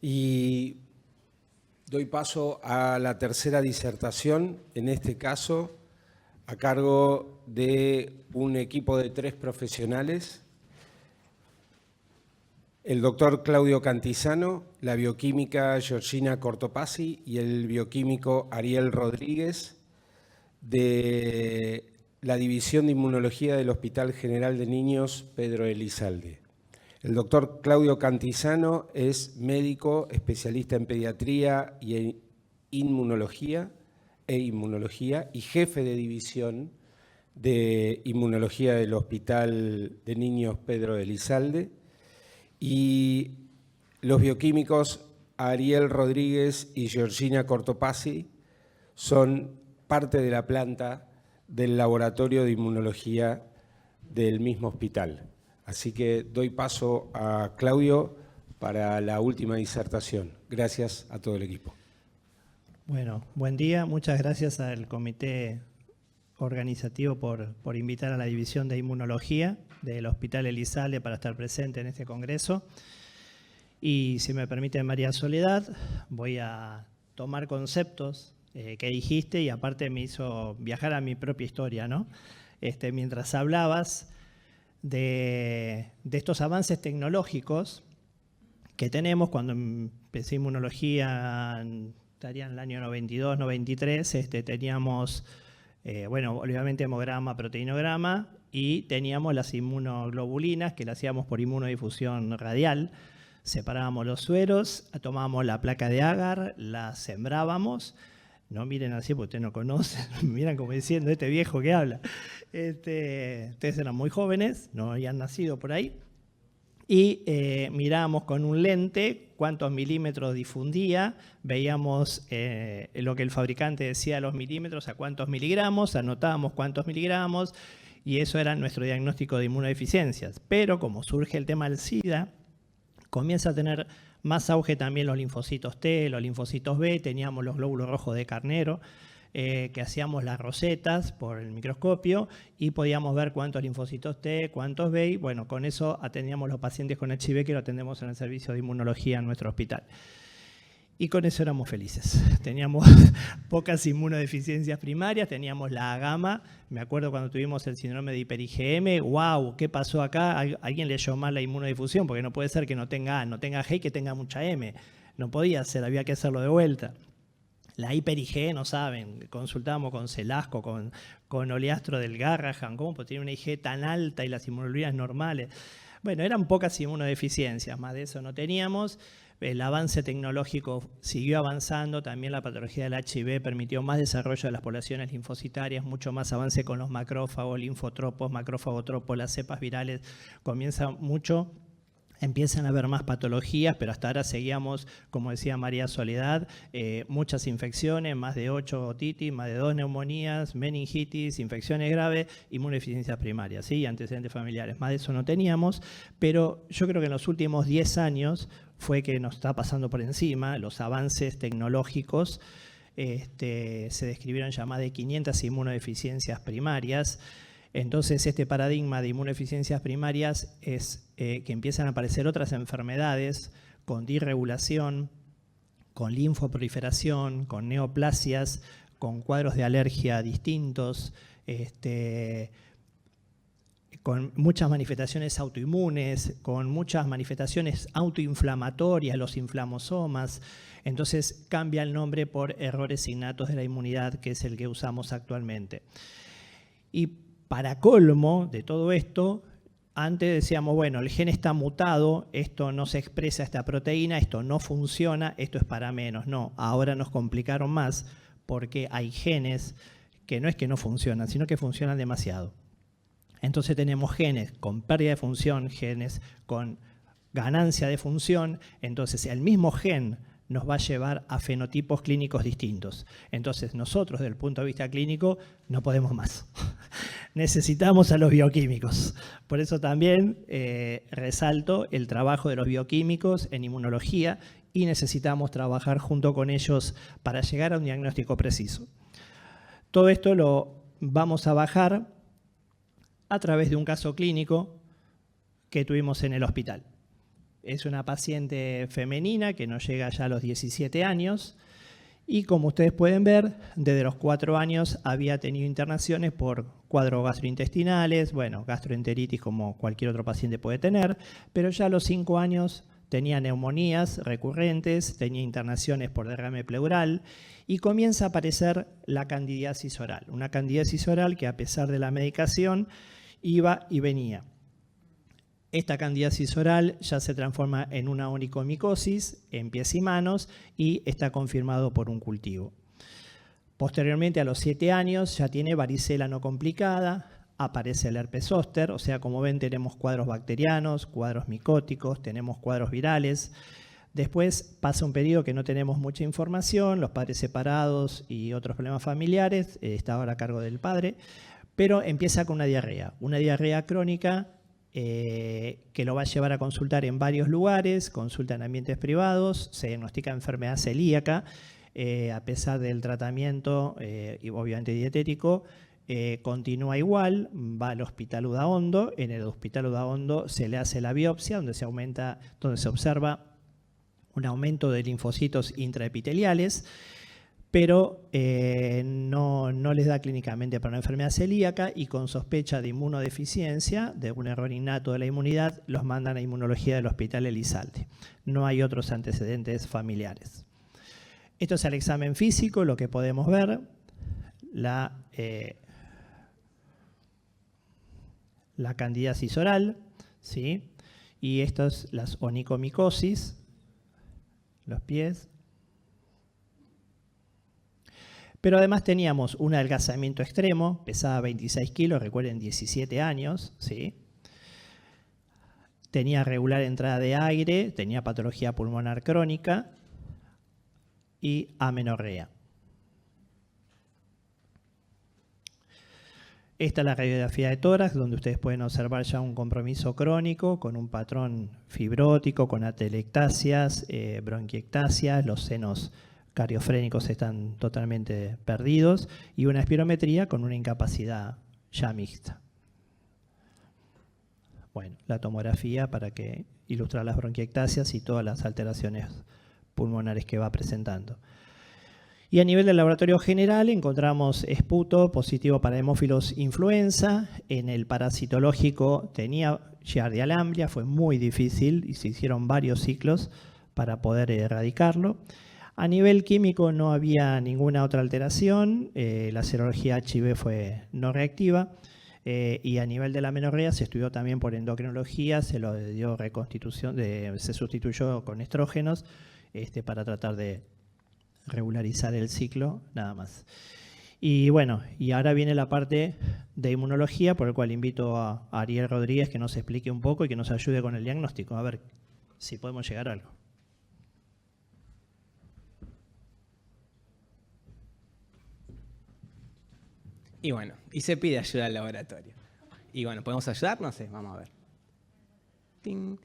Y doy paso a la tercera disertación, en este caso a cargo de un equipo de 3 profesionales: el doctor Claudio Cantizano, la bioquímica Georgina Cortopassi y el bioquímico Ariel Rodríguez, de la División de Inmunología del Hospital General de Niños Pedro Elizalde. El doctor Claudio Cantizano es médico, especialista en pediatría y en inmunología y jefe de división de inmunología del Hospital de Niños Pedro Elizalde. Y los bioquímicos Ariel Rodríguez y Georgina Cortopassi son parte de la planta del laboratorio de inmunología del mismo hospital. Así que doy paso a Claudio para la última disertación. Gracias a todo el equipo. Bueno, buen día. Muchas gracias al comité organizativo por invitar a la División de Inmunología del Hospital Elizalde para estar presente en este congreso. Y si me permite, María Soledad, voy a tomar conceptos que dijiste y aparte me hizo viajar a mi propia historia, ¿no? Mientras hablabas de estos avances tecnológicos que tenemos cuando empecé inmunología, estaría en el año 92, 93, teníamos, bueno, obviamente hemograma, proteinograma y teníamos las inmunoglobulinas que las hacíamos por inmunodifusión radial. Separábamos los sueros, tomábamos la placa de agar, la sembrábamos. No miren así porque ustedes no conocen, miran como diciendo, este viejo que habla. Ustedes eran muy jóvenes, no habían nacido por ahí. Y mirábamos con un lente cuántos milímetros difundía, veíamos lo que el fabricante decía a los milímetros, a cuántos miligramos, anotábamos cuántos miligramos, y eso era nuestro diagnóstico de inmunodeficiencias. Pero como surge el tema del SIDA, comienza a tener más auge también los linfocitos T, los linfocitos B, teníamos los glóbulos rojos de Carnero, que hacíamos las rosetas por el microscopio y podíamos ver cuántos linfocitos T, cuántos B, y bueno, con eso atendíamos los pacientes con HIV que lo atendemos en el servicio de inmunología en nuestro hospital. Y con eso éramos felices. Teníamos pocas inmunodeficiencias primarias, teníamos la gamma. Me acuerdo cuando tuvimos el síndrome de hiper-IgM, wow, ¿qué pasó acá? Alguien leyó mal la inmunodifusión, porque no puede ser que no tenga A, no tenga G y que tenga mucha M. No podía ser, había que hacerlo de vuelta. La hiper-IgE, no saben, consultábamos con Celasco, con Oleastro del Garrahan, ¿cómo puede tener una IgE tan alta y las inmunoglobulinas normales? Bueno, eran pocas inmunodeficiencias, más de eso no teníamos. El avance tecnológico siguió avanzando, también la patología del HIV permitió más desarrollo de las poblaciones linfocitarias, mucho más avance con los macrófagos, linfotropos, macrófagotropos, las cepas virales, comienza mucho. Empiezan a haber más patologías, pero hasta ahora seguíamos, como decía María Soledad, muchas infecciones, más de 8 otitis, más de 2 neumonías, meningitis, infecciones graves, inmunodeficiencias primarias, ¿sí? Antecedentes familiares. Más de eso no teníamos, pero yo creo que en los últimos 10 años fue que nos está pasando por encima los avances tecnológicos. Se describieron ya más de 500 inmunodeficiencias primarias. Entonces, este paradigma de inmunodeficiencias primarias es que empiezan a aparecer otras enfermedades con disregulación, con linfoproliferación, con neoplasias, con cuadros de alergia distintos, con muchas manifestaciones autoinmunes, con muchas manifestaciones autoinflamatorias, los inflamosomas. Entonces, cambia el nombre por errores innatos de la inmunidad, que es el que usamos actualmente. Y para colmo de todo esto, antes decíamos, bueno, el gen está mutado, esto no se expresa esta proteína, esto no funciona, esto es para menos. No, ahora nos complicaron más porque hay genes que no es que no funcionan, sino que funcionan demasiado. Entonces tenemos genes con pérdida de función, genes con ganancia de función, entonces el mismo gen nos va a llevar a fenotipos clínicos distintos. Entonces nosotros, desde el punto de vista clínico, no podemos más. Necesitamos a los bioquímicos. Por eso también resalto el trabajo de los bioquímicos en inmunología y necesitamos trabajar junto con ellos para llegar a un diagnóstico preciso. Todo esto lo vamos a bajar a través de un caso clínico que tuvimos en el hospital. Es una paciente femenina que no llega ya a los 17 años y como ustedes pueden ver, desde los 4 años había tenido internaciones por cuadros gastrointestinales, bueno, gastroenteritis como cualquier otro paciente puede tener, pero ya a los 5 años tenía neumonías recurrentes, tenía internaciones por derrame pleural y comienza a aparecer la candidiasis oral. Una candidiasis oral que a pesar de la medicación iba y venía. Esta candidiasis oral ya se transforma en una onicomicosis en pies y manos y está confirmado por un cultivo. Posteriormente, a los 7 años, ya tiene varicela no complicada, aparece el herpes zóster, o sea, como ven, tenemos cuadros bacterianos, cuadros micóticos, tenemos cuadros virales. Después pasa un periodo que no tenemos mucha información, los padres separados y otros problemas familiares, está ahora a cargo del padre, pero empieza con una diarrea crónica que lo va a llevar a consultar en varios lugares, consulta en ambientes privados, se diagnostica enfermedad celíaca, a pesar del tratamiento y obviamente dietético, continúa igual, va al hospital Udaondo, en el hospital Udaondo se le hace la biopsia donde se observa un aumento de linfocitos intraepiteliales, pero no les da clínicamente para una enfermedad celíaca y con sospecha de inmunodeficiencia, de un error innato de la inmunidad, los mandan a inmunología del Hospital Elizalde. No hay otros antecedentes familiares. Esto es el examen físico, lo que podemos ver, la candidiasis oral, ¿sí? Y estas las onicomicosis, los pies. Pero además teníamos un adelgazamiento extremo, pesaba 26 kilos, recuerden 17 años, ¿sí? Tenía regular entrada de aire, tenía patología pulmonar crónica y amenorrea. Esta es la radiografía de tórax, donde ustedes pueden observar ya un compromiso crónico con un patrón fibrótico, con atelectasias, bronquiectasias, los senos cardiofrénicos están totalmente perdidos y una espirometría con una incapacidad ya mixta. Bueno, la tomografía para que ilustrar las bronquiectasias y todas las alteraciones pulmonares que va presentando. Y a nivel del laboratorio general encontramos esputo positivo para hemófilos influenza. En el parasitológico tenía Giardia lamblia, fue muy difícil y se hicieron varios ciclos para poder erradicarlo. A nivel químico no había ninguna otra alteración, la serología HIV fue no reactiva y a nivel de la amenorrea se estudió también por endocrinología, se lo dio reconstitución, se sustituyó con estrógenos para tratar de regularizar el ciclo, nada más. Y bueno, y ahora viene la parte de inmunología, por el cual invito a Ariel Rodríguez que nos explique un poco y que nos ayude con el diagnóstico, a ver si podemos llegar a algo. Y bueno, y se pide ayuda al laboratorio. Y bueno, ¿podemos ayudar? No sé, vamos a ver. ¡Ting!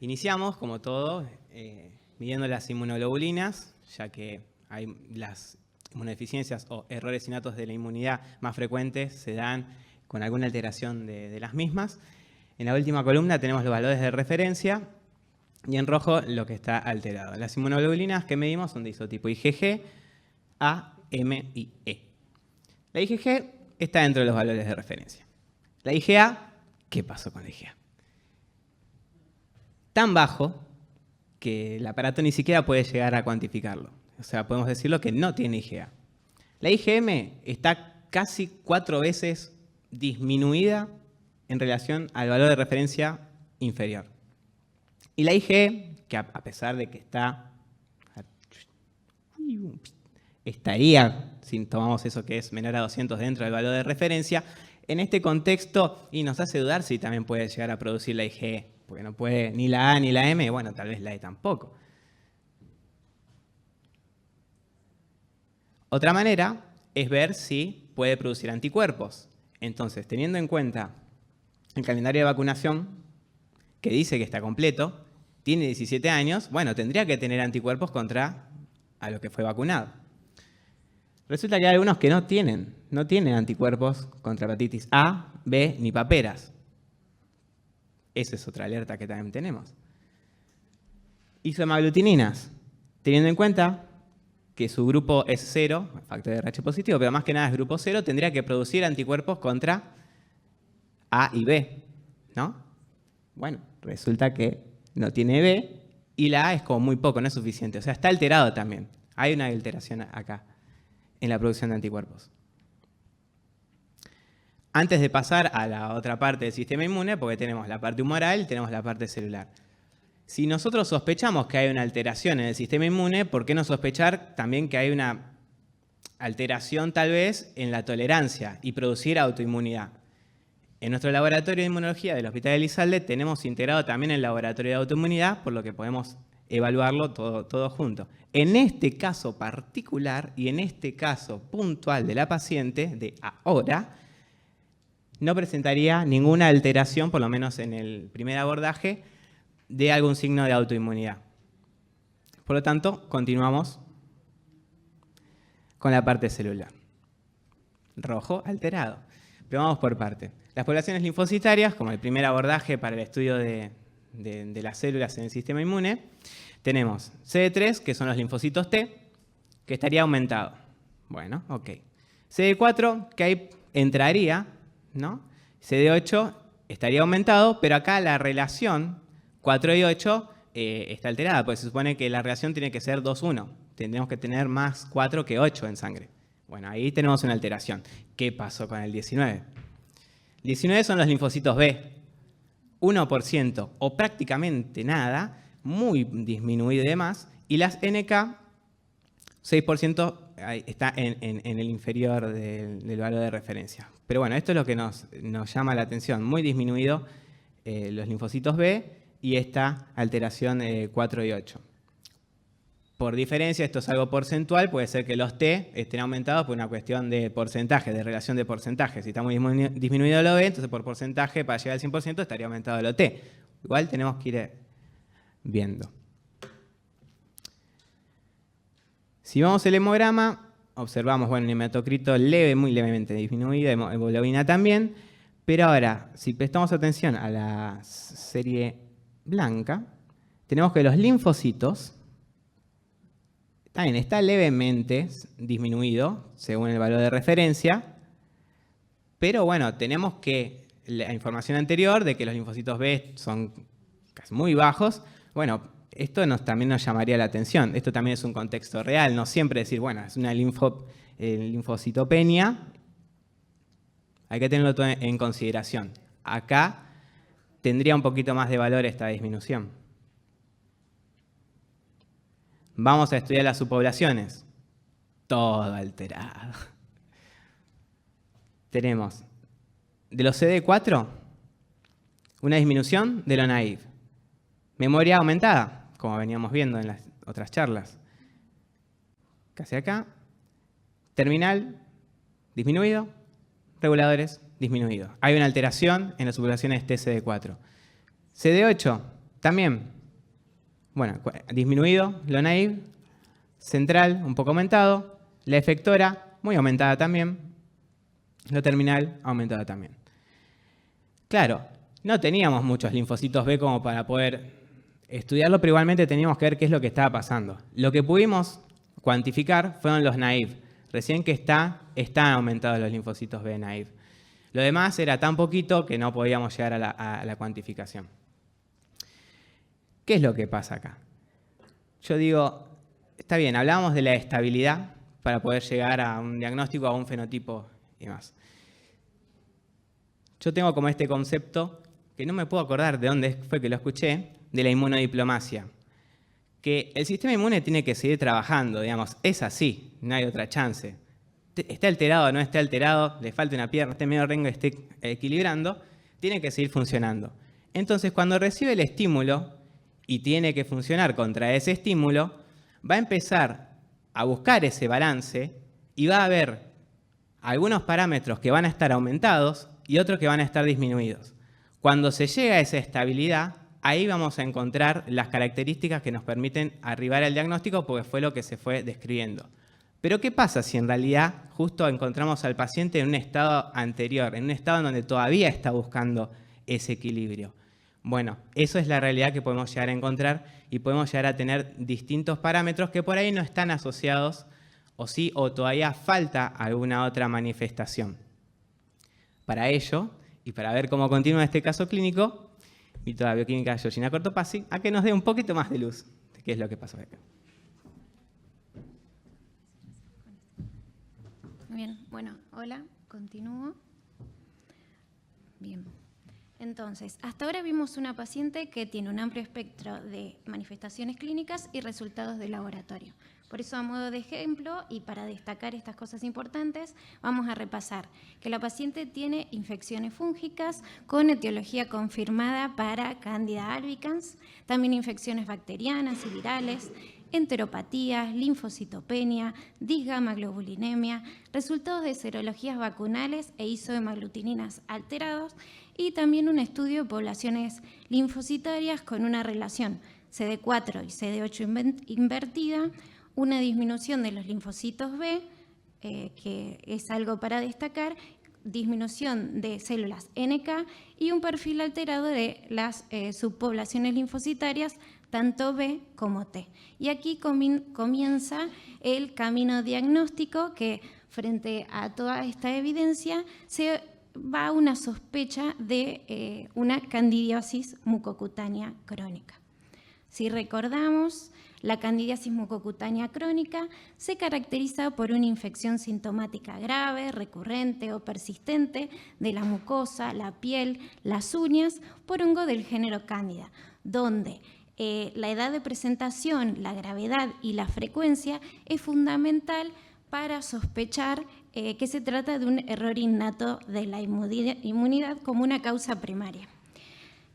Iniciamos, como todo, midiendo las inmunoglobulinas, ya que hay las inmunodeficiencias o errores innatos de la inmunidad más frecuentes se dan con alguna alteración de las mismas. En la última columna tenemos los valores de referencia y en rojo lo que está alterado. Las inmunoglobulinas que medimos son de isotipo IgG, A, M y E. La IgG está dentro de los valores de referencia. La IgA, ¿qué pasó con la IgA? Tan bajo que el aparato ni siquiera puede llegar a cuantificarlo. O sea, podemos decirlo que no tiene IgA. La IgM está casi 4 veces disminuida en relación al valor de referencia inferior. Y la IgE, que a pesar de que estaría, si tomamos eso que es menor a 200 dentro del valor de referencia, en este contexto y nos hace dudar si también puede llegar a producir la IgE, porque no puede ni la A ni la M, bueno, tal vez la E tampoco. Otra manera es ver si puede producir anticuerpos. Entonces, teniendo en cuenta el calendario de vacunación, que dice que está completo, tiene 17 años, bueno, tendría que tener anticuerpos contra a lo que fue vacunado. Resulta que hay algunos que no tienen anticuerpos contra hepatitis A, B ni paperas. Esa es otra alerta que también tenemos. Isohemaglutininas, teniendo en cuenta que su grupo es 0, factor de RH positivo, pero más que nada es grupo 0, tendría que producir anticuerpos contra A y B, ¿no? Bueno, resulta que no tiene B y la A es como muy poco, no es suficiente. O sea, está alterado también. Hay una alteración acá en la producción de anticuerpos. Antes de pasar a la otra parte del sistema inmune, porque tenemos la parte humoral y tenemos la parte celular. Si nosotros sospechamos que hay una alteración en el sistema inmune, ¿por qué no sospechar también que hay una alteración tal vez en la tolerancia y producir autoinmunidad? En nuestro laboratorio de inmunología del Hospital Elizalde tenemos integrado también el laboratorio de autoinmunidad, por lo que podemos evaluarlo todo junto. En este caso particular y en este caso puntual de la paciente, de ahora, no presentaría ninguna alteración, por lo menos en el primer abordaje, de algún signo de autoinmunidad. Por lo tanto, continuamos con la parte celular. Rojo, alterado. Pero vamos por parte. Las poblaciones linfocitarias, como el primer abordaje para el estudio de las células en el sistema inmune, tenemos CD3, que son los linfocitos T, que estaría aumentado. Bueno, ok. CD4, que ahí entraría, ¿no? CD8 estaría aumentado, pero acá la relación 4 y 8 está alterada, porque se supone que la relación tiene que ser 2-1. Tendríamos que tener más 4 que 8 en sangre. Bueno, ahí tenemos una alteración. ¿Qué pasó con el 19? 19 son los linfocitos B. 1% o prácticamente nada, muy disminuido y demás. Y las NK, 6% está en el inferior del valor de referencia. Pero bueno, esto es lo que nos llama la atención. Muy disminuido los linfocitos B y esta alteración 4 y 8. Por diferencia, esto es algo porcentual, puede ser que los T estén aumentados por una cuestión de porcentaje, de relación de porcentaje. Si está muy disminuido lo B, entonces por porcentaje, para llegar al 100%, estaría aumentado lo T. Igual tenemos que ir viendo. Si vamos al hemograma, observamos un hematocrito leve, muy levemente disminuido, hemoglobina también. Pero ahora, si prestamos atención a la serie blanca, tenemos que los linfocitos también está levemente disminuido según el valor de referencia, pero bueno, tenemos que la información anterior de que los linfocitos B son casi muy bajos, bueno, esto también nos llamaría la atención. Esto también es un contexto real, no siempre decir, bueno, es una linfocitopenia, hay que tenerlo todo en consideración. Acá tendría un poquito más de valor esta disminución. Vamos a estudiar las subpoblaciones. Todo alterado. Tenemos de los CD4 una disminución de lo naive. Memoria aumentada, como veníamos viendo en las otras charlas. Casi acá. Terminal, disminuido. Reguladores, disminuido. Hay una alteración en las subpoblaciones TCD4. CD8, también. Bueno, disminuido, lo naive. Central, un poco aumentado. La efectora, muy aumentada también. Lo terminal, aumentada también. Claro, no teníamos muchos linfocitos B como para poder estudiarlo, pero igualmente teníamos que ver qué es lo que estaba pasando. Lo que pudimos cuantificar fueron los naive. Recién que están aumentados los linfocitos B naive. Lo demás era tan poquito que no podíamos llegar a la cuantificación. ¿Qué es lo que pasa acá? Yo digo, está bien, hablábamos de la estabilidad para poder llegar a un diagnóstico, a un fenotipo y más. Yo tengo como este concepto, que no me puedo acordar de dónde fue que lo escuché, de la inmunodiplomacia. Que el sistema inmune tiene que seguir trabajando, digamos, es así, no hay otra chance. Esté alterado o no esté alterado, le falta una pierna, esté medio rengo, esté equilibrando, tiene que seguir funcionando. Entonces, cuando recibe el estímulo y tiene que funcionar contra ese estímulo, va a empezar a buscar ese balance y va a haber algunos parámetros que van a estar aumentados y otros que van a estar disminuidos. Cuando se llega a esa estabilidad, ahí vamos a encontrar las características que nos permiten arribar al diagnóstico porque fue lo que se fue describiendo. Pero ¿qué pasa si en realidad justo encontramos al paciente en un estado anterior, en un estado en donde todavía está buscando ese equilibrio? Bueno, eso es la realidad que podemos llegar a encontrar y podemos llegar a tener distintos parámetros que por ahí no están asociados o sí, o todavía falta alguna otra manifestación. Para ello, y para ver cómo continúa este caso clínico, invito a la bioquímica Georgina Cortopassi a que nos dé un poquito más de luz de qué es lo que pasó acá. Bien, bueno, hola, continúo. Bien. Entonces, hasta ahora vimos una paciente que tiene un amplio espectro de manifestaciones clínicas y resultados de laboratorio. Por eso, a modo de ejemplo, y para destacar estas cosas importantes, vamos a repasar que la paciente tiene infecciones fúngicas con etiología confirmada para Candida albicans, también infecciones bacterianas y virales, enteropatías, linfocitopenia, disgamaglobulinemia, resultados de serologías vacunales e isohemaglutininas alterados y también un estudio de poblaciones linfocitarias con una relación CD4 y CD8 invertida, una disminución de los linfocitos B, que es algo para destacar, disminución de células NK y un perfil alterado de las subpoblaciones linfocitarias, tanto B como T. Y aquí comienza el camino diagnóstico que, frente a toda esta evidencia, se va a una sospecha de una candidiosis mucocutánea crónica. Si recordamos, la candidiasis mucocutánea crónica se caracteriza por una infección sintomática grave, recurrente o persistente de la mucosa, la piel, las uñas por hongo del género Cándida, donde la edad de presentación, la gravedad y la frecuencia es fundamental para sospechar que se trata de un error innato de la inmunidad como una causa primaria.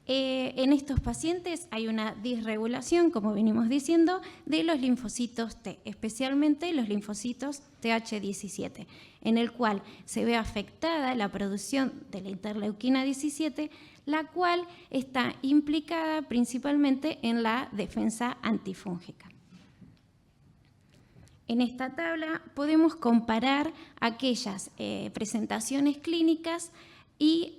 En estos pacientes hay una disregulación, como venimos diciendo, de los linfocitos T, especialmente los linfocitos TH17, en el cual se ve afectada la producción de la interleuquina 17, la cual está implicada principalmente en la defensa antifúngica. En esta tabla podemos comparar aquellas presentaciones clínicas y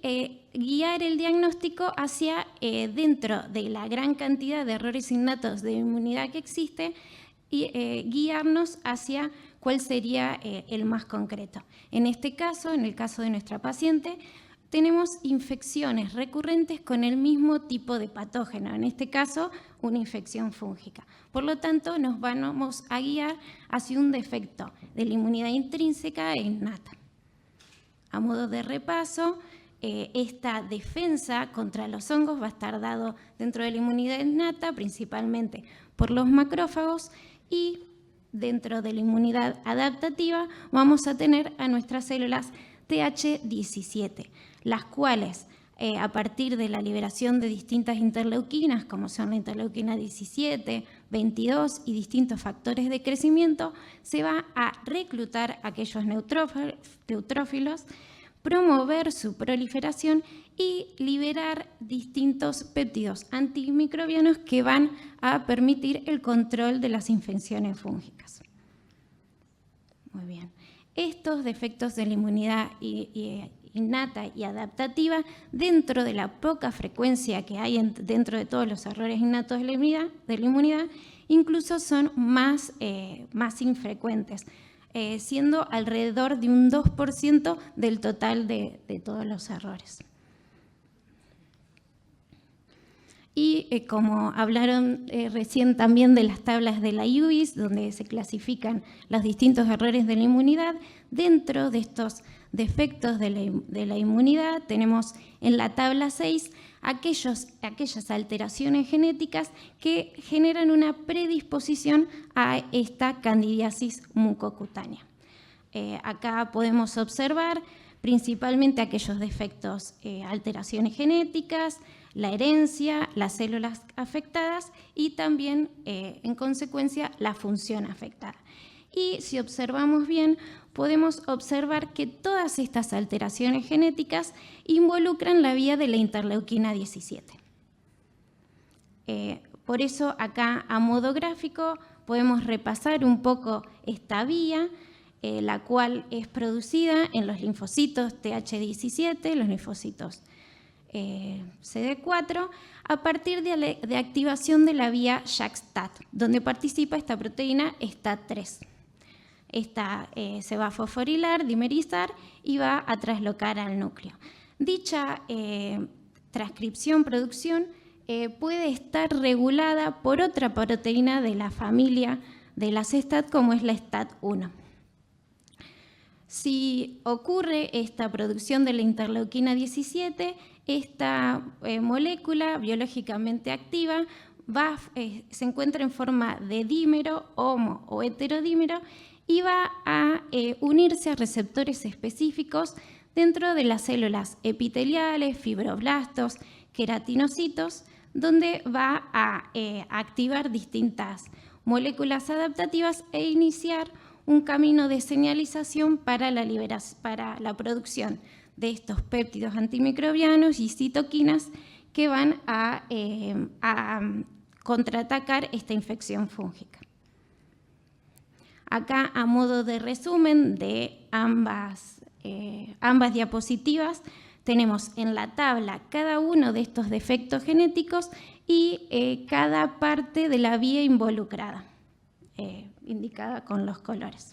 guiar el diagnóstico hacia dentro de la gran cantidad de errores innatos de inmunidad que existe y guiarnos hacia cuál sería el más concreto. En este caso, en el caso de nuestra paciente, tenemos infecciones recurrentes con el mismo tipo de patógeno, en este caso una infección fúngica. Por lo tanto, nos vamos a guiar hacia un defecto de la inmunidad intrínseca e innata. A modo de repaso, esta defensa contra los hongos va a estar dado dentro de la inmunidad innata, principalmente por los macrófagos, y dentro de la inmunidad adaptativa vamos a tener a nuestras células TH17, las cuales a partir de la liberación de distintas interleuquinas, como son la interleuquina 17, 22 y distintos factores de crecimiento, se va a reclutar aquellos neutrófilos, promover su proliferación y liberar distintos péptidos antimicrobianos que van a permitir el control de las infecciones fúngicas. Muy bien. Estos defectos de la inmunidad innata y adaptativa, dentro de la poca frecuencia que hay dentro de todos los errores innatos de la inmunidad, incluso son más infrecuentes, siendo alrededor de un 2% del total de todos los errores. Y como hablaron recién también de las tablas de la UIS, donde se clasifican los distintos errores de la inmunidad, dentro de estos defectos de la inmunidad tenemos en la tabla 6 aquellas alteraciones genéticas que generan una predisposición a esta candidiasis mucocutánea. Acá podemos observar principalmente aquellos defectos, alteraciones genéticas, la herencia, las células afectadas y también, en consecuencia, la función afectada. Y si observamos bien, podemos observar que todas estas alteraciones genéticas involucran la vía de la interleuquina 17. Por eso, acá a modo gráfico, podemos repasar un poco esta vía, la cual es producida en los linfocitos TH17, los linfocitos CD4 a partir de activación de la vía JAK-STAT, donde participa esta proteína STAT3. Esta se va a fosforilar, dimerizar y va a traslocar al núcleo. Dicha transcripción, producción, puede estar regulada por otra proteína de la familia de las STAT, como es la STAT1. Si ocurre esta producción de la interleuquina 17, esta molécula biológicamente activa se encuentra en forma de dímero, homo o heterodímero, y va a unirse a receptores específicos dentro de las células epiteliales, fibroblastos, queratinocitos, donde va a activar distintas moléculas adaptativas e iniciar un camino de señalización para la producción de estos péptidos antimicrobianos y citoquinas que van a contraatacar esta infección fúngica. Acá, a modo de resumen de ambas diapositivas, tenemos en la tabla cada uno de estos defectos genéticos y cada parte de la vía involucrada, indicada con los colores.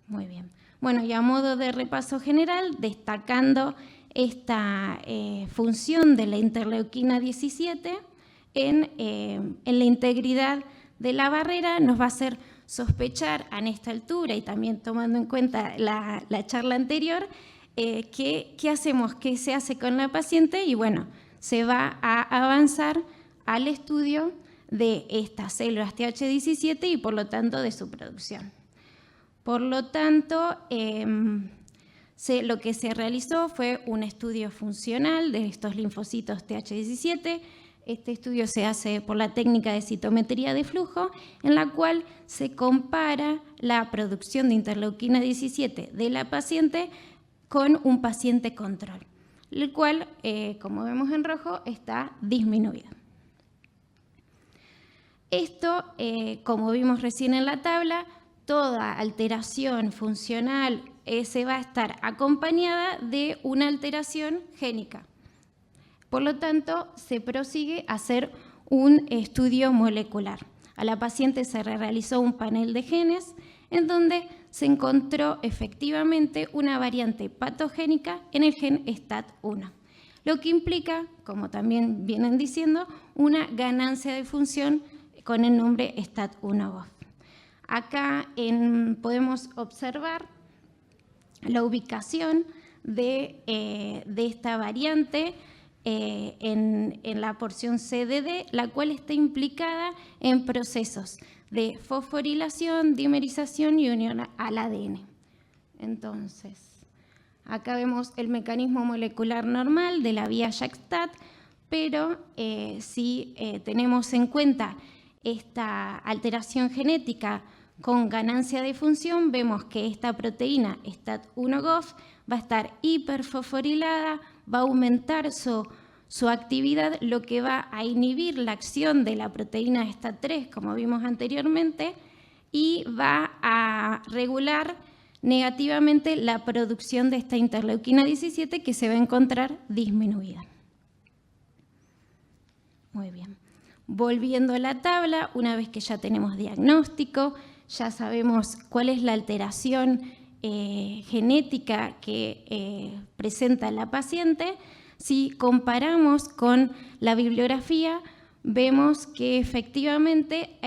Muy bien. Bueno, y a modo de repaso general, destacando esta función de la interleuquina 17 en la integridad de la barrera, nos va a hacer sospechar en esta altura y también tomando en cuenta la charla anterior, qué hacemos, qué se hace con la paciente, y bueno, se va a avanzar al estudio de estas células TH17 y por lo tanto de su producción. Por lo tanto, lo que se realizó fue un estudio funcional de estos linfocitos TH17. Este estudio se hace por la técnica de citometría de flujo, en la cual se compara la producción de interleuquina 17 de la paciente con un paciente control, el cual, como vemos en rojo, está disminuido. Esto, como vimos recién en la tabla, toda alteración funcional se va a estar acompañada de una alteración génica. Por lo tanto, se prosigue a hacer un estudio molecular. A la paciente se realizó un panel de genes en donde se encontró efectivamente una variante patogénica en el gen STAT1, lo que implica, como también vienen diciendo, una ganancia de función con el nombre STAT1-GOF. Acá podemos observar la ubicación de esta variante en la porción CDD, la cual está implicada en procesos de fosforilación, dimerización y unión al ADN. Entonces, acá vemos el mecanismo molecular normal de la vía JAK-STAT, pero si tenemos en cuenta esta alteración genética con ganancia de función, vemos que esta proteína STAT1-GOF va a estar hiperfosforilada, va a aumentar su actividad, lo que va a inhibir la acción de la proteína STAT3, como vimos anteriormente, y va a regular negativamente la producción de esta interleuquina 17, que se va a encontrar disminuida. Muy bien. Volviendo a la tabla, una vez que ya tenemos diagnóstico, ya sabemos cuál es la alteración genética que presenta la paciente, si comparamos con la bibliografía, vemos que efectivamente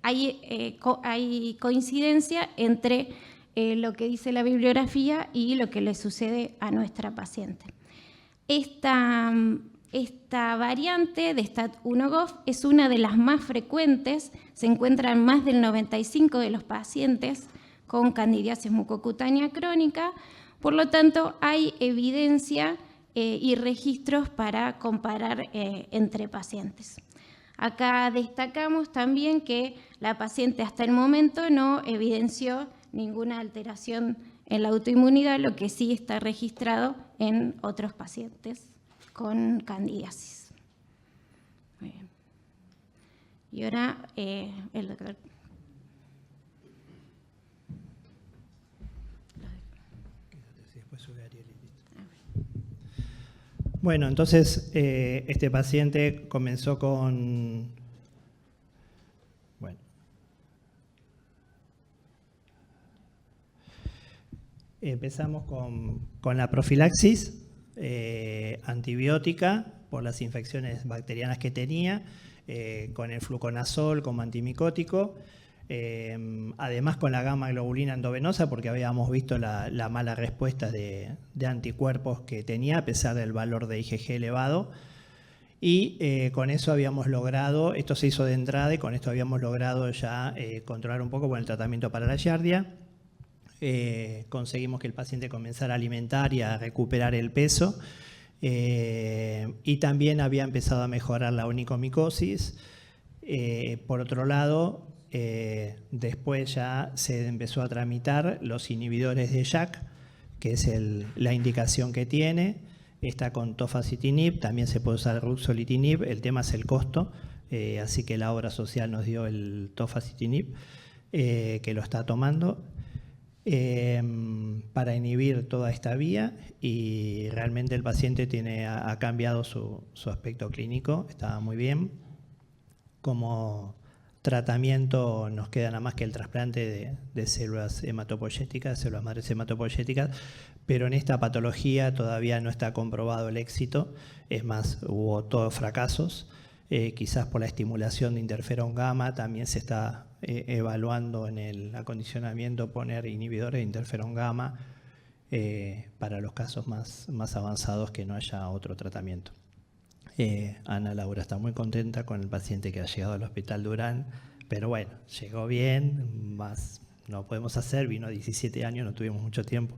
hay coincidencia entre lo que dice la bibliografía y lo que le sucede a nuestra paciente. Esta variante de STAT1-GOF es una de las más frecuentes, se encuentra en más del 95% de los pacientes con candidiasis mucocutánea crónica, por lo tanto hay evidencia y registros para comparar entre pacientes. Acá destacamos también que la paciente hasta el momento no evidenció ninguna alteración en la autoinmunidad, lo que sí está registrado en otros pacientes con candidiasis. Muy bien. Y ahora el doctor. Bueno, entonces este paciente comenzó con... Bueno. Empezamos con la profilaxis antibiótica por las infecciones bacterianas que tenía, con el fluconazol como antimicótico, además con la gamma globulina endovenosa porque habíamos visto la mala respuesta de anticuerpos que tenía a pesar del valor de IgG elevado. Y con eso habíamos logrado, esto se hizo de entrada y con esto habíamos logrado ya controlar un poco con el tratamiento para la giardia. Conseguimos que el paciente comenzara a alimentar y a recuperar el peso y también había empezado a mejorar la onicomicosis. Por otro lado, después ya se empezó a tramitar los inhibidores de JAK, que es la indicación que tiene. Está con tofacitinib, también se puede usar ruxolitinib, el tema es el costo, así que la obra social nos dio el tofacitinib, que lo está tomando. Para inhibir toda esta vía y realmente el paciente ha cambiado su aspecto clínico, estaba muy bien. Como tratamiento nos queda nada más que el trasplante de células hematopoyéticas, células madres hematopoyéticas, pero en esta patología todavía no está comprobado el éxito, es más, hubo todos fracasos. Quizás por la estimulación de interferón gamma también se está evaluando en el acondicionamiento poner inhibidores de interferón gamma para los casos más avanzados que no haya otro tratamiento. Ana Laura está muy contenta con el paciente que ha llegado al Hospital Durán, pero bueno, llegó bien, más no podemos hacer, vino 17 años, no tuvimos mucho tiempo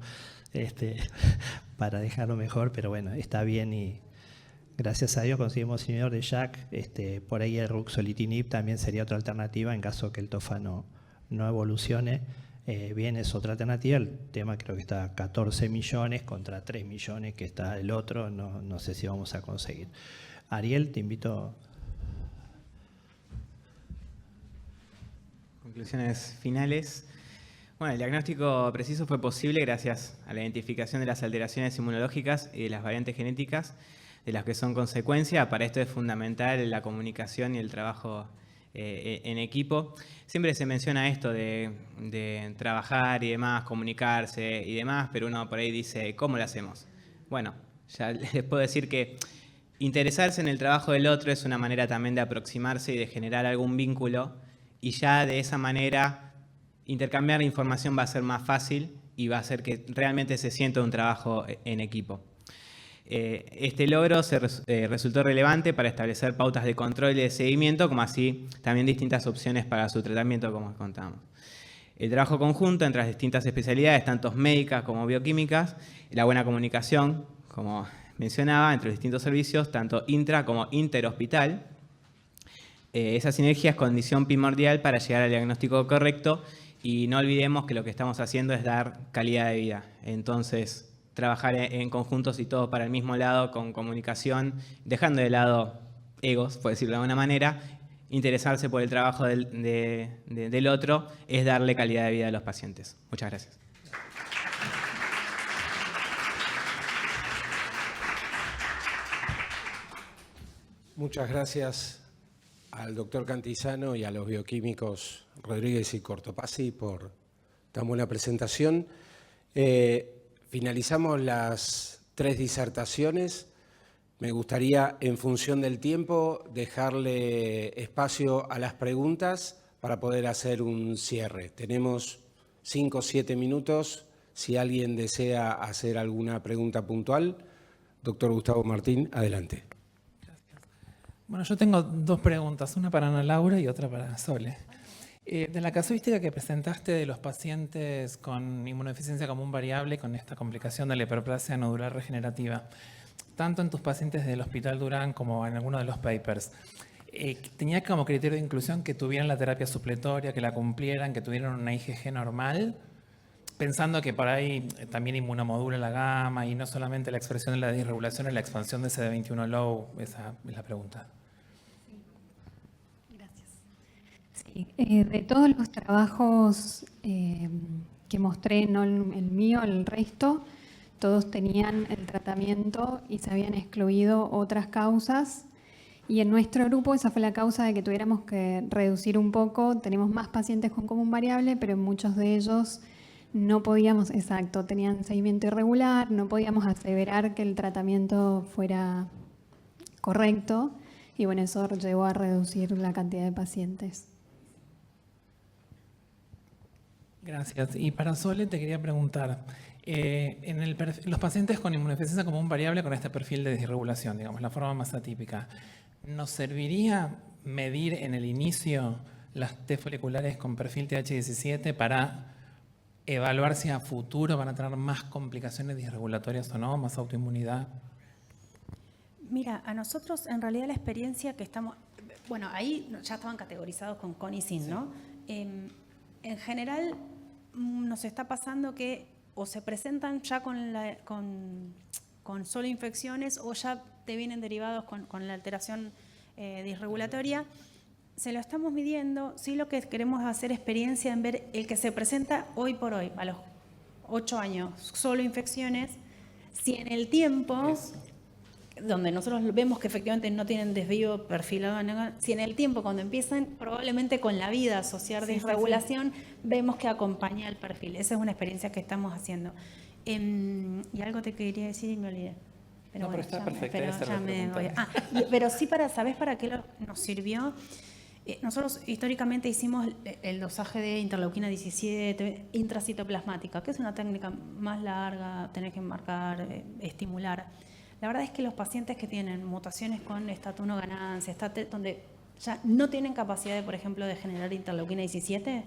para dejarlo mejor, pero bueno, está bien y gracias a Dios conseguimos inhibidor de JAK, por ahí el ruxolitinib también sería otra alternativa en caso que el tofa no evolucione. Bien, es otra alternativa, el tema creo que está a 14 millones contra 3 millones que está el otro, no sé si vamos a conseguir. Ariel, te invito. Conclusiones finales. Bueno, el diagnóstico preciso fue posible gracias a la identificación de las alteraciones inmunológicas y de las variantes genéticas de las que son consecuencia. Para esto es fundamental la comunicación y el trabajo en equipo. Siempre se menciona esto de trabajar y demás, comunicarse y demás, pero uno por ahí dice, ¿cómo lo hacemos? Bueno, ya les puedo decir que interesarse en el trabajo del otro es una manera también de aproximarse y de generar algún vínculo, y ya de esa manera intercambiar información va a ser más fácil y va a hacer que realmente se sienta un trabajo en equipo. Este logro resultó relevante para establecer pautas de control y de seguimiento, como así también distintas opciones para su tratamiento, como contamos. El trabajo conjunto entre las distintas especialidades, tanto médicas como bioquímicas, la buena comunicación, como mencionaba, entre los distintos servicios, tanto intra como interhospital. Esa sinergia es condición primordial para llegar al diagnóstico correcto y no olvidemos que lo que estamos haciendo es dar calidad de vida. Entonces, trabajar en conjuntos y todo para el mismo lado, con comunicación, dejando de lado egos, por decirlo de alguna manera, interesarse por el trabajo del otro, es darle calidad de vida a los pacientes. Muchas gracias. Muchas gracias al doctor Cantizano y a los bioquímicos Rodríguez y Cortopassi por tan buena presentación. Finalizamos las 3 disertaciones. Me gustaría, en función del tiempo, dejarle espacio a las preguntas para poder hacer un cierre. Tenemos 5 o 7 minutos. Si alguien desea hacer alguna pregunta puntual, doctor Gustavo Martín, adelante. Gracias. Bueno, yo tengo 2 preguntas, una para Ana Laura y otra para Sole. De la casuística que presentaste de los pacientes con inmunodeficiencia común variable, con esta complicación de la hiperplasia nodular regenerativa, tanto en tus pacientes del Hospital Durán como en algunos de los papers, ¿tenía como criterio de inclusión que tuvieran la terapia supletoria, que la cumplieran, que tuvieran una IgG normal? Pensando que por ahí también inmunomodula la gamma y no solamente la expresión de la disregulación y la expansión de CD21 low, esa es la pregunta. De todos los trabajos que mostré, no el mío, el resto, todos tenían el tratamiento y se habían excluido otras causas. Y en nuestro grupo esa fue la causa de que tuviéramos que reducir un poco. Tenemos más pacientes con común variable, pero muchos de ellos no podíamos, exacto, tenían seguimiento irregular, no podíamos aseverar que el tratamiento fuera correcto. Y bueno, eso llevó a reducir la cantidad de pacientes. Gracias. Y para Sole te quería preguntar, los pacientes con inmunodeficiencia común variable con este perfil de disregulación, digamos, la forma más atípica, ¿nos serviría medir en el inicio las T foliculares con perfil TH17 para evaluar si a futuro van a tener más complicaciones disregulatorias o no, más autoinmunidad? Mira, a nosotros en realidad la experiencia que estamos, bueno, ahí ya estaban categorizados con CON y SIN, ¿no? En general nos está pasando que o se presentan ya con solo infecciones o ya te vienen derivados con la alteración disregulatoria. Se lo estamos midiendo, sí lo que queremos hacer experiencia en ver el que se presenta hoy por hoy, a los 8 años, solo infecciones, si en el tiempo, donde nosotros vemos que efectivamente no tienen desvío perfilado, si en el tiempo cuando empiezan probablemente con la vida a asociar disregulación, vemos que acompaña el perfil. Esa es una experiencia que estamos haciendo. Y algo te quería decir y me olvidé. Pero pero está perfecto. Pero sí, ¿sabés para qué nos sirvió? Nosotros históricamente hicimos el dosaje de interleuquina 17 intracitoplasmática, que es una técnica más larga, tenés que marcar, estimular. La verdad es que los pacientes que tienen mutaciones con STAT1 ganancia, donde ya no tienen capacidad, por ejemplo, de generar interleuquina 17,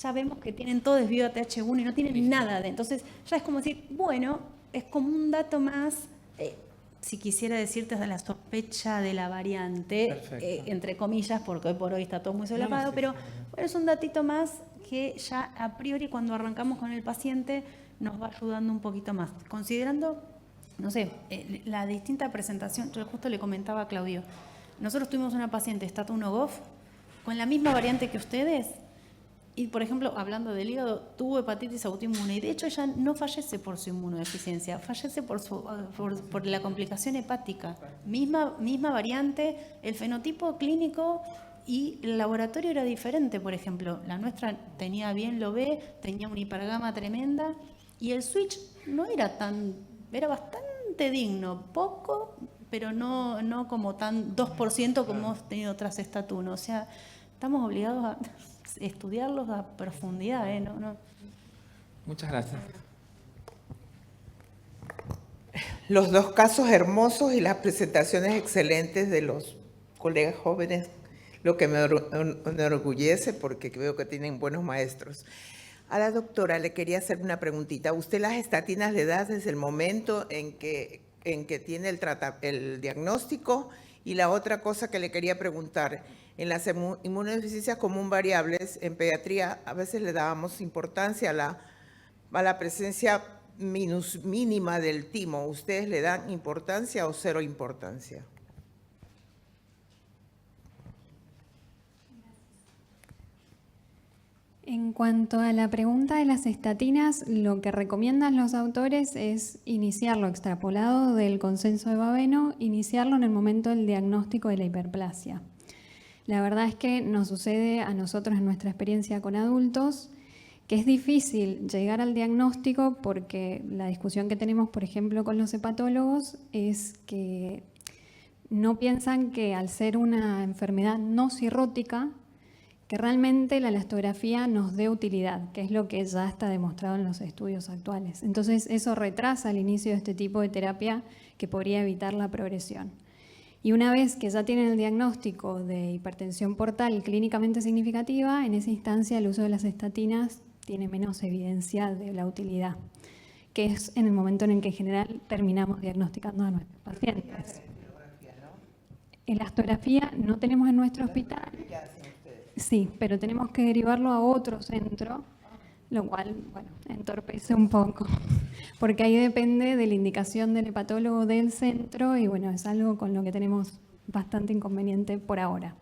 ya vemos que tienen todo desvío a TH1 y no tienen nada de. Entonces ya es como decir, bueno, es como un dato más, si quisiera decirte, de la sospecha de la variante, entre comillas, porque hoy por hoy está todo muy solapado, pero bueno, es un datito más que ya a priori cuando arrancamos con el paciente nos va ayudando un poquito más. Considerando, no sé, la distinta presentación, yo justo le comentaba a Claudio, nosotros tuvimos una paciente STAT1 GOF con la misma variante que ustedes y, por ejemplo, hablando del hígado, tuvo hepatitis autoinmune y de hecho ella no fallece por su inmunodeficiencia, fallece por la complicación hepática. Misma variante, el fenotipo clínico y el laboratorio era diferente, por ejemplo. La nuestra tenía bien lo B, tenía una hipergama tremenda y el switch no era era bastante digno, poco, pero no como tan 2% como hemos tenido otras STAT1. O sea, estamos obligados a estudiarlos a profundidad, ¿no? Muchas gracias. Los dos casos hermosos y las presentaciones excelentes de los colegas jóvenes, lo que me enorgullece porque veo que tienen buenos maestros. A la doctora le quería hacer una preguntita. ¿Usted las estatinas le da desde el momento en que tiene el diagnóstico? Y la otra cosa que le quería preguntar, en las inmunodeficiencias común variables, en pediatría a veces le dábamos importancia a la presencia mínima del timo. ¿Ustedes le dan importancia o cero importancia? En cuanto a la pregunta de las estatinas, lo que recomiendan los autores es iniciarlo extrapolado del consenso de Baveno, iniciarlo en el momento del diagnóstico de la hiperplasia. La verdad es que nos sucede a nosotros en nuestra experiencia con adultos que es difícil llegar al diagnóstico porque la discusión que tenemos, por ejemplo, con los hepatólogos es que no piensan que al ser una enfermedad no cirrótica, que realmente la elastografía nos dé utilidad, que es lo que ya está demostrado en los estudios actuales. Entonces eso retrasa el inicio de este tipo de terapia que podría evitar la progresión. Y una vez que ya tienen el diagnóstico de hipertensión portal clínicamente significativa, en esa instancia el uso de las estatinas tiene menos evidencia de la utilidad, que es en el momento en el que en general terminamos diagnosticando a nuestros pacientes. Elastografía no tenemos en nuestro hospital. Sí, pero tenemos que derivarlo a otro centro, lo cual, bueno, entorpece un poco, porque ahí depende de la indicación del hepatólogo del centro y, bueno, es algo con lo que tenemos bastante inconveniente por ahora.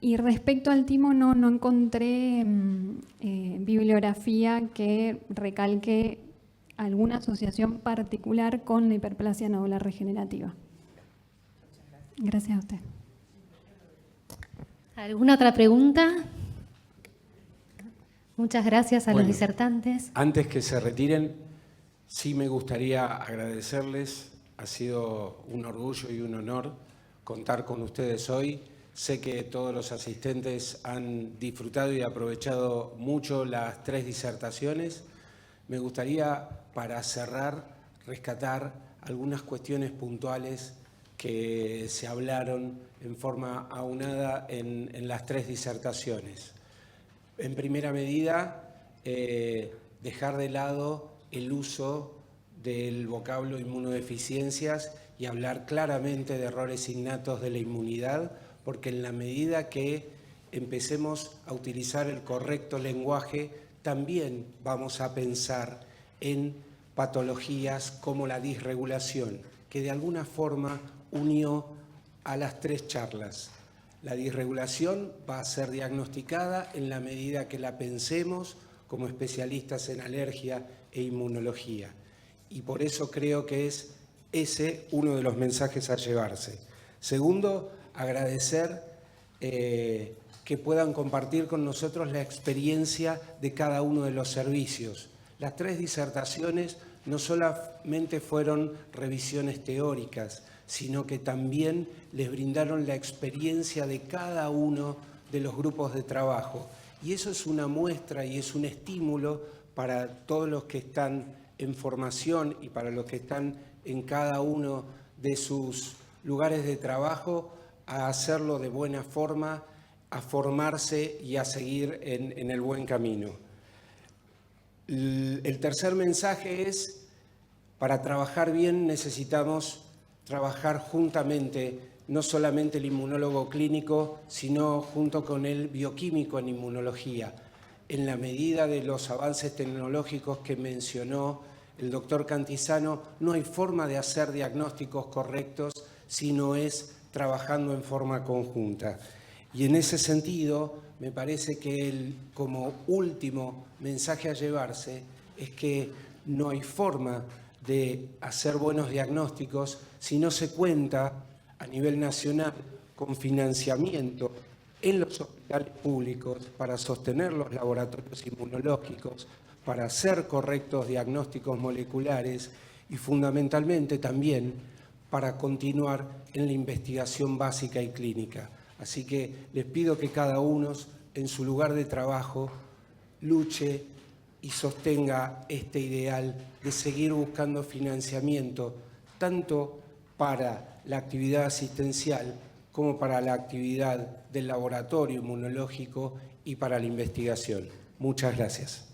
Y respecto al timo, no encontré bibliografía que recalque alguna asociación particular con la hiperplasia nodular regenerativa. Gracias a usted. ¿Alguna otra pregunta? Muchas gracias a los Bueno, disertantes. Antes que se retiren, sí me gustaría agradecerles. Ha sido un orgullo y un honor contar con ustedes hoy. Sé que todos los asistentes han disfrutado y aprovechado mucho las 3 disertaciones. Me gustaría, para cerrar, rescatar algunas cuestiones puntuales que se hablaron en forma aunada en las 3 disertaciones. En primera medida, dejar de lado el uso del vocablo inmunodeficiencias y hablar claramente de errores innatos de la inmunidad, porque en la medida que empecemos a utilizar el correcto lenguaje, también vamos a pensar en patologías como la disregulación, que de alguna forma unió a las 3 charlas. La disregulación va a ser diagnosticada en la medida que la pensemos como especialistas en alergia e inmunología. Y por eso creo que es ese uno de los mensajes a llevarse. Segundo, agradecer que puedan compartir con nosotros la experiencia de cada uno de los servicios. Las 3 disertaciones no solamente fueron revisiones teóricas, sino que también les brindaron la experiencia de cada uno de los grupos de trabajo. Y eso es una muestra y es un estímulo para todos los que están en formación y para los que están en cada uno de sus lugares de trabajo a hacerlo de buena forma, a formarse y a seguir en el buen camino. El tercer mensaje es, para trabajar bien necesitamos trabajar juntamente, no solamente el inmunólogo clínico, sino junto con el bioquímico en inmunología. En la medida de los avances tecnológicos que mencionó el doctor Cantizano, no hay forma de hacer diagnósticos correctos si no es trabajando en forma conjunta. Y en ese sentido, me parece que como último mensaje a llevarse es que no hay forma de hacer buenos diagnósticos si no se cuenta a nivel nacional con financiamiento en los hospitales públicos para sostener los laboratorios inmunológicos, para hacer correctos diagnósticos moleculares y fundamentalmente también para continuar en la investigación básica y clínica. Así que les pido que cada uno en su lugar de trabajo luche y sostenga este ideal de seguir buscando financiamiento tanto para la actividad asistencial como para la actividad del laboratorio inmunológico y para la investigación. Muchas gracias.